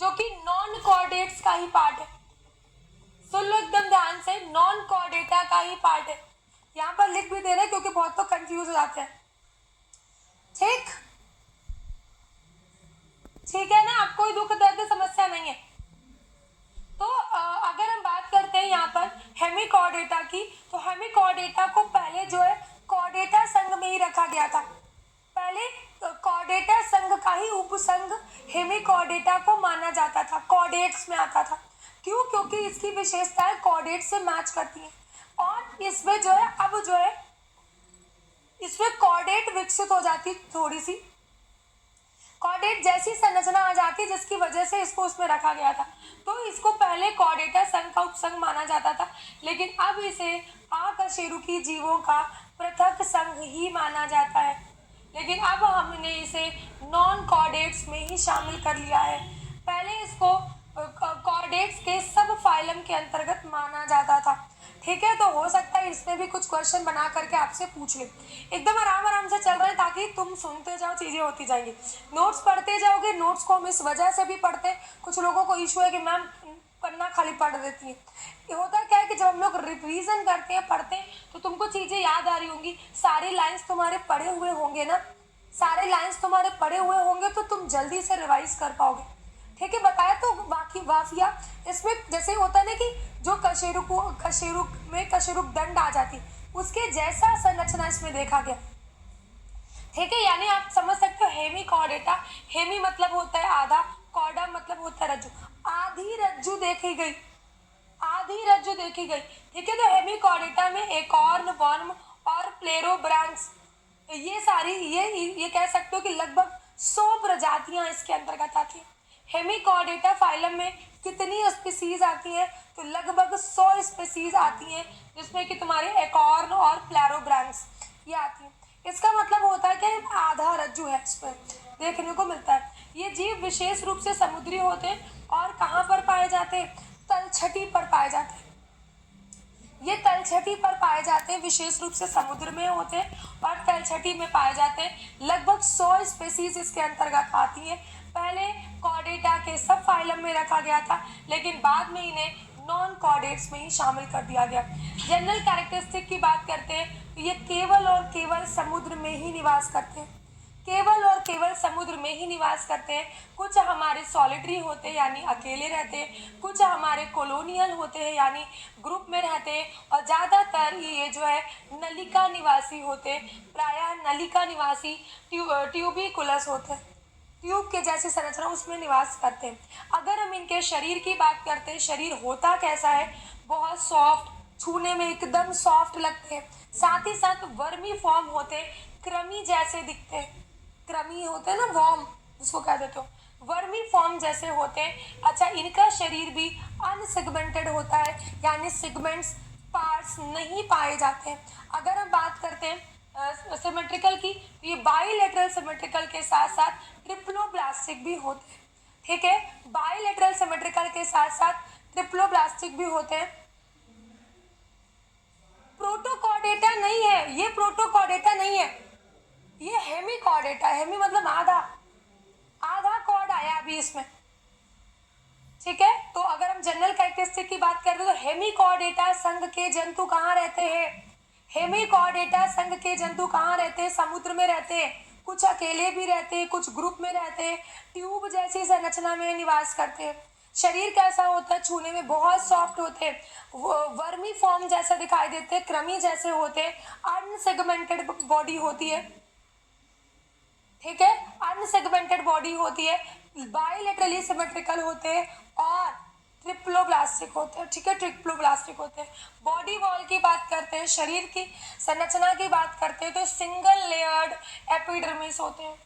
जो कि non chordates का ही पार्ट है। सुन लो एकदम ध्यान से, नॉन कॉर्डेटा का ही पार्ट है। यहाँ पर लिख भी दे रहे हैं क्योंकि बहुत तो कंफ्यूज हो जाते हैं। ठीक ठीक है ना, आपको कोई दुख दर्द समस्या नहीं है। तो अगर हम बात करते हैं यहाँ पर हेमिकॉर्डेटा की, तो हेमिकॉर्डेटा को पहले जो है कॉर्डेटा संघ में ही रखा गया था। पहले कॉर्डेटा संघ का ही उपसंघ हेमिकॉर्डेटा को माना जाता था, कॉर्डेट्स में आता था। क्यों? क्योंकि इसकी विशेषताएं कॉर्डेट से मैच करती हैं और इसमें जो है अब जो है इसमें कॉर्डेट विकसित हो जाती, थोड़ी सी कॉर्डेट जैसी संरचना आ जाती जिसकी वजह से इसको उसमें रखा गया था। तो इसको पहले कॉर्डेटा संघ का उपसंघ माना जाता था, लेकिन अब इसे अकशेरुकी जीवों का पृथक संघ ही माना जाता है। लेकिन अब हमने इसे नॉन कॉर्डेट्स में ही शामिल कर लिया है। पहले इसको कॉर्डेट्स के सब फाइलम के अंतर्गत माना जाता था। ठीक है, तो हो सकता है इसमें भी कुछ क्वेश्चन बना करके आपसे पूछ ले। एकदम आराम आराम से चल रहे हैं ताकि तुम सुनते जाओ, चीजें होती जाएंगी। नोट्स पढ़ते जाओगे। नोट्स को हम इस वजह से भी पढ़ते, कुछ लोगों को इशू है कि मैम पन्ना खाली पढ़ देती है। ये होता क्या है कि जब हम लोग रिवीजन करते हैं, पढ़ते हैं, तो तुमको चीजें याद आ रही होंगी। सारे लाइन्स तुम्हारे पढ़े हुए होंगे ना, सारे लाइन्स तुम्हारे पढ़े हुए होंगे तो तुम जल्दी से रिवाइज कर पाओगे। ठीक है, बताया तो बाकी वाफिया इसमें जैसे होता है ना कि जो कशेरुक में कशेरुक दंड आ जाती, उसके जैसा संरचना इसमें देखा गया। ठीक है, यानी आप समझ सकते हो हेमिकॉर्डेटा, हेमी मतलब होता है आधा, कॉर्डा मतलब होता है रज्जु, आधी रज्जु देखी गई, आधी रज्जु देखी गई। ठीक है, तो हेमिकॉर्डेटा में एकॉर्न, वर्म और प्लेरोब्रांक्स, ये सारी ये कह सकते हो कि लगभग 100 प्रजातियां इसके अंतर्गत आती है। हेमिकॉर्डेटा फाइलम में कितनी स्पीसीज आती हैं? तो लगभग 100 स्पीसीज आती हैं, जिसमें कि तुम्हारे एकॉर्न और प्लेरोब्रांक्स ये आती हैं। इसका मतलब होता है कि आधा रज्जु है इसमें देखने को मिलता है। ये जीव विशेष रूप से समुद्री होते हैं और कहाँ पर पाए जाते हैं? तलछटी पर पाए जाते हैं। ये तलछटी पर पाए जाते हैं, विशेष रूप से समुद्र में होते हैं और तलछटी में पाए जाते हैं। लगभग 100 स्पीसीज इसके अंतर्गत आती हैं। पहले कॉर्डेटा के सब फाइलम में रखा गया था, लेकिन बाद में इन्हें नॉन कॉर्डेट्स में ही शामिल कर दिया गया। जनरल कैरेक्टरिस्टिक की बात करते हैं तो ये केवल और केवल समुद्र में ही निवास करते हैं, केवल और केवल समुद्र में ही निवास करते हैं। कुछ हमारे सॉलिटरी होते हैं यानी अकेले रहते हैं, कुछ हमारे कॉलोनियल होते हैं यानी ग्रुप में रहते हैं, और ज़्यादातर ये जो है नलिका निवासी होते हैं, प्रायः नलिका निवासी ट्यूबिकुलस होते हैं, ट्यूब के जैसी संरचना उसमें निवास करते हैं। अगर हम इनके शरीर की बात करते हैं, शरीर होता कैसा है? बहुत सॉफ्ट, छूने में एकदम सॉफ्ट लगते हैं, साथ ही साथ वर्मी फॉर्म होते हैं, कृमि जैसे दिखते हैं। कृमि होते हैं ना, वॉर्म जिसको कह देते हो, वर्मी फॉर्म जैसे होते हैं। अच्छा, इनका शरीर भी अनसेगमेंटेड होता है, यानी सेगमेंट्स पार्ट्स नहीं पाए जाते हैं। अगर हम बात करते हैं सिमेट्रिकल की, तो ये बाइलेटरल सिमेट्रिकल के साथ साथ ट्रिप्लोब्लास्टिक भी होते हैं। ठीक है, बाइलेटरल सिमेट्रिकल के साथ साथ ट्रिप्लोब्लास्टिक भी होते हैं। प्रोटोकॉर्डेटा नहीं है ये, प्रोटोकॉर्डेटा नहीं है ये, हेमिकॉर्डेटा। हेमी मतलब आधा, आधा कॉर्ड आया अभी इसमें। ठीक है, तो अगर हम जनरल कैरेक्टरिस्टिक की बात करें तो हेमिकॉर्डेटा संघ के जंतु कहाँ रहते हैं? हेमिकॉर्डेटा संघ के जंतु कहाँ रहते हैं? समुद्र में रहते हैं, कुछ अकेले भी रहते हैं, कुछ ग्रुप में रहते हैं, ट्यूब जैसी संरचना में निवास करते हैं। शरीर कैसा होता है? छूने में बहुत सॉफ्ट होते हैं, वर्मी फॉर्म जैसा दिखाई देते हैं, कृमि जैसे होते हैं, अनसेगमेंटेड बॉडी होती है। ठीक है, अनसेगमेंटेड बॉडी होती है, बाइलेटरली सिमेट्रिकल होते हैं और ट्रिप्लोब्लास्टिक होते हैं। ठीक है, ट्रिप्लोब्लास्टिक होते हैं। बॉडी वॉल की बात करते हैं, शरीर की संरचना की बात करते हैं तो सिंगल लेयर्ड एपिडर्मिस होते हैं।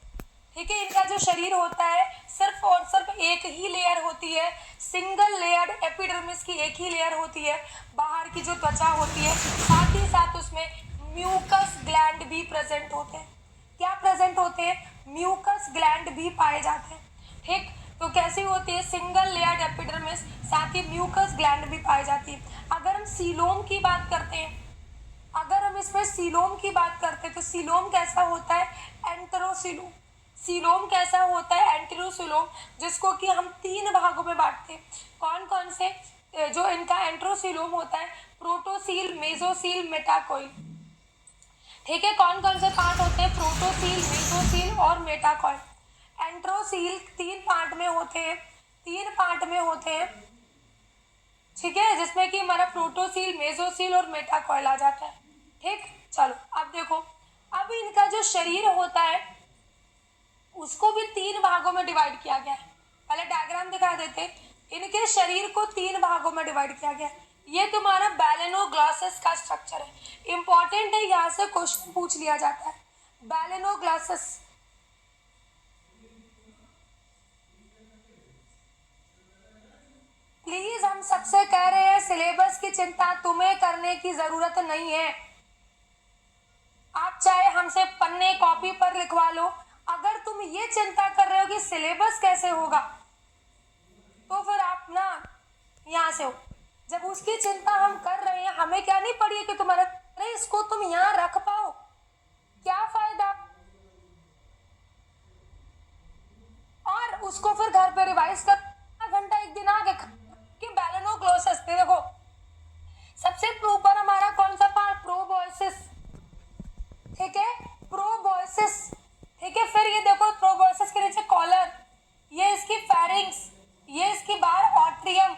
ठीक है, इनका जो शरीर होता है सिर्फ और सिर्फ एक ही लेयर होती है, सिंगल लेयर्ड एपिडर्मिस की एक ही लेयर होती है, बाहर की जो त्वचा होती है, साथ ही साथ उसमें म्यूकस ग्लैंड भी प्रेजेंट होते हैं। क्या प्रेजेंट होते हैं? म्यूकस ग्लैंड भी पाए जाते हैं। ठीक, तो कैसी होती है? सिंगल लेयर्ड एपिडर्मिस, साथ ही म्यूकस ग्लैंड भी पाई जाती है। अगर हम सीलोम की बात करते हैं, अगर हम इसमें सीलोम की बात करते हैं तो सीलोम कैसा होता है? एंटेरोसीलोम। सीलोम कैसा होता है, एंटेरोसीलोम, जिसको कि हम 3 भागों में बांटते हैं। कौन कौन से जो इनका एंटेरोसीलोम होता है, प्रोटोसील, मेसोसील, मेटाकॉइल। ठीक है, कौन कौन से पार्ट होते हैं, प्रोटोसील, मेसोसील और मेटाकॉइल। एंटेरोसील 3 पार्ट में होते हैं, 3 पार्ट में होते हैं। ठीक है, जिसमें कि हमारा प्रोटोसील, मेसोसील और मेटाकॉइल आ जाता है। ठीक, चलो अब देखो, अब इनका जो शरीर होता है उसको भी 3 भागों में डिवाइड किया गया है। पहले डायग्राम दिखा देते, इनके शरीर को 3 भागों में डिवाइड किया गया है। ये तुम्हारा बैलेनोग्लॉसस का स्ट्रक्चर है, इंपॉर्टेंट है, यहाँ से क्वेश्चन पूछ लिया जाता है। बैलेनोग्लॉसस, प्लीज हम सबसे कह रहे हैं सिलेबस की चिंता तुम्हें करने की जरूरत नहीं है। आप चाहे हमसे पन्ने कॉपी पर लिखवा लो, अगर तुम ये चिंता कर रहे हो कि सिलेबस कैसे होगा तो फिर आप ना यहाँ से हो। जब उसकी चिंता हम कर रहे हैं, हमें क्या नहीं पड़ी है कि तुम्हारा, अरे इसको तुम यहाँ रख पाओ, क्या फायदा, और उसको फिर घर पे रिवाइज कर घंटा एक दिन आगे कि बैलेनोग्लॉसस। देखो सबसे ऊपर हमारा कौन सा पार्ट, प्रोबॉयसिस। ठीक है, प्रोबॉयसिस। ठीक है, फिर ये देखो प्रोबॉयसिस के नीचे कॉलर, ये इसकी फेरिंग्स, ये इसकी बाहर ऑट्रियम,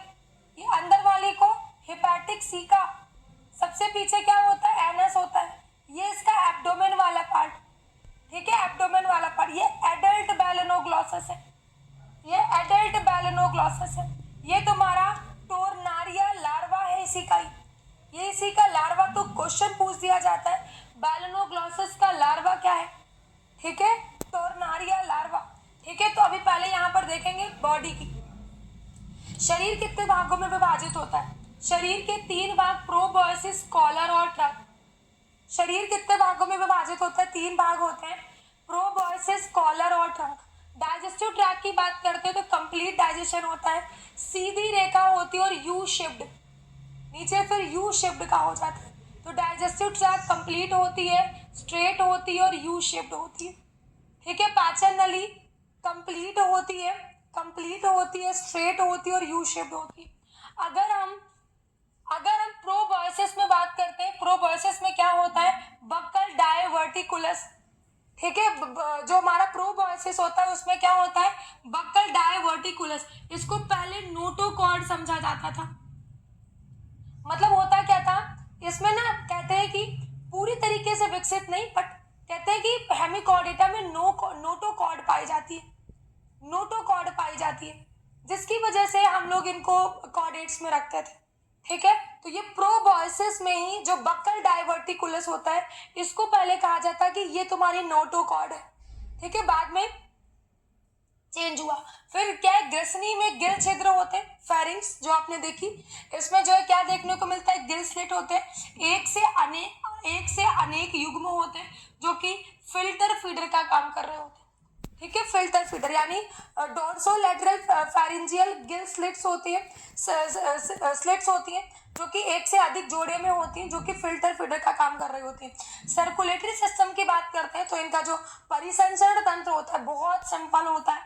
ये अंदर वाली को हिपैटिक सीका, सबसे पीछे क्या होता है, एनस होता है, ये इसका एब्डोमेन वाला पार्ट। ठीक है, एब्डोमेन वाला पार्ट, ये एडल्ट बैलेनोग्लॉसस है, ये एडल्ट बैलेनोग्लॉसस है। ये तुम्हारा टोरनारिया लार्वा है इसी का ही, ये इसी का लार्वा। तो क्वेश्चन पूछ दिया जाता है बैलेनोग्लॉसस का लार्वा क्या है। ठीक है, टोरनारिया लार्वा। ठीक है, तो अभी पहले यहाँ पर देखेंगे बॉडी की, शरीर कितने भागों में विभाजित होता है। शरीर के 3 भाग, प्रोबॉयसिस, कॉलर और ट्रंक। शरीर कितने भागों में विभाजित होता है, 3 भाग होते हैं, प्रोबॉयसिस, कॉलर और ट्रंक। डाइजेस्टिव ट्रैक्ट की बात करते हैं तो कंप्लीट डाइजेशन होता है, सीधी रेखा होती है और यू शेप्ड, नीचे फिर यू शेप्ड का हो जाता है। तो डाइजेस्टिव ट्रैक्ट कंप्लीट होती है, स्ट्रेट होती है और यू शेप्ड होती है। ठीक है, पाचन नली कंप्लीट होती है, स्ट्रेट होती है और यू शेप्ड होती है। अगर हम प्रोबॉयसिस में बात करते हैं, प्रोबॉयसिस में क्या होता है, बक्कल डायवर्टिकुलस। ठीक है, जो हमारा प्रोबॉयसिस होता है उसमें क्या होता है, बक्कल डायवर्टिकुलस। इसको पहले नोटोकॉर्ड समझा जाता था। मतलब होता क्या था, इसमें ना कहते हैं कि पूरी तरीके से विकसित नहीं, बट कहते हैं कि हेमिकॉर्डेटा में नोटोकॉर्ड पाई जाती है, नोटोकॉर्ड पाई जाती है, जिसकी वजह से हम लोग इनको कॉर्डेट्स में रखते थे। ठीक है, तो ये प्रोबॉयसिस में ही जो बक्कल डायवर्टिकुलस होता है, इसको पहले कहा जाता है कि ये तुम्हारी नोटोकॉर्ड है। ठीक है, बाद में चेंज हुआ। फिर क्या है, ग्रसनी में गिल छिद्र होते हैं, फेरिंग्स जो आपने देखी, इसमें जो है क्या देखने को मिलता है, गिल स्लिट होते हैं, एक से अनेक युग्म होते हैं जो कि फिल्टर फीडर का काम कर रहे होते हैं। ठीक है, फिल्टर फीडर यानी डोर्सोलैटरल फेरिंजियल गिल स्लिट्स होती है, स्लिट्स होती हैं जो कि एक से अधिक जोड़े में होती हैं, जो कि फिल्टर फीडर का काम कर रही होती हैं। सर्कुलेटरी सिस्टम की बात करते हैं तो इनका जो परिसंचरण तंत्र होता है बहुत सिंपल होता है,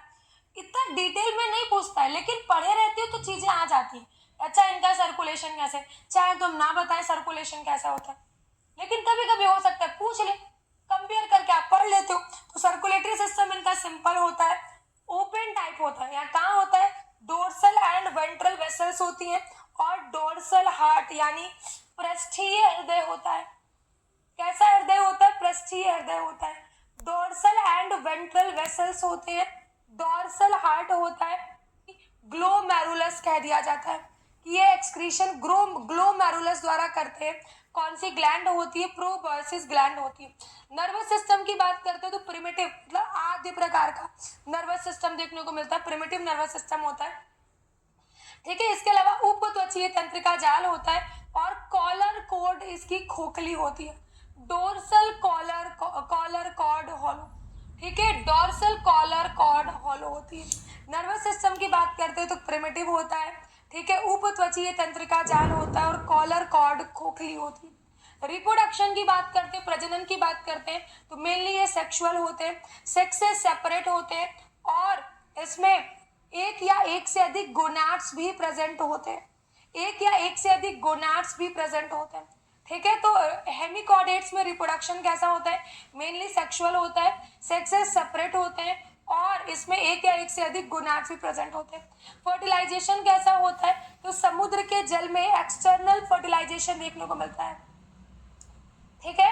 इतना डिटेल में नहीं पूछता है, लेकिन पढ़े रहते हो तो चीजें आ जाती हैं। अच्छा, इनका सर्कुलेशन कैसे, चाहे तुम ना बताएं सर्कुलेशन कैसा होता है, लेकिन कभी कभी हो सकता है पूछ ले, कंपेयर करके आप पढ़ लेते हो। तो सर्कुलेटरी सिस्टम इनका सिंपल होता है, ओपन टाइप होता है। यहाँ कहाँ होता है, डोर्सल एंड वेंट्रल वेसल्स होती हैं और डोर्सल हार्ट यानी पृष्ठीय हृदय होता है। कैसा हृदय होता है, पृष्ठीय हृदय होता है। डोर्सल एंड वेंट्रल वेसल्स होते हैं, डोर्सल हार्ट होता है। ग्लोमेरुलस कह दिया जाता है कि ये एक्सक्रीशन ग्लोमेरुलस द्वारा करते हैं। कौन सी ग्लैंड होती है, प्रोबॉयसिस ग्लैंड होती है। नर्वस सिस्टम की बात करते हैं तो प्रिमिटिव मतलब आद्य प्रकार का नर्वस सिस्टम देखने को मिलता है, प्रिमिटिव नर्वस सिस्टम होता है। ठीक है, इसके अलावा उपत्वचीय तंत्रिका जाल होता है और कॉलर कोड इसकी खोखली होती है, डोर्सल कॉलर कॉर्ड हॉलो। ठीक है, डोर्सल कॉलर कॉर्ड हॉलो होती है। नर्वस सिस्टम की बात करते हैं तो प्रिमिटिव होता है। ठीक है, उपत्वचीय तंत्रिका जाल होता है और कॉलर कॉर्ड खोखली होती है। रिप्रोडक्शन की बात करते हैं, प्रजनन की बात करते हैं, तो मेनली ये सेक्सुअल होते हैं, सेक्स से सेपरेट होते हैं और इसमें एक या एक से अधिक गोनाड्स भी प्रेजेंट होते हैं, एक या एक से अधिक गोनाड्स भी प्रेजेंट होते हैं। ठीक है, तो हेमिकॉर्डेट्स में रिप्रोडक्शन कैसा होता है, मेनली सेक्सुअल होता है, सेक्स से सेपरेट होते हैं और इसमें एक या एक से अधिक गोनाड्स भी प्रेजेंट होते हैं। फर्टिलाइजेशन कैसा होता है, तो समुद्र के जल में एक्सटर्नल फर्टिलाइजेशन देखने को मिलता है। ठीक है।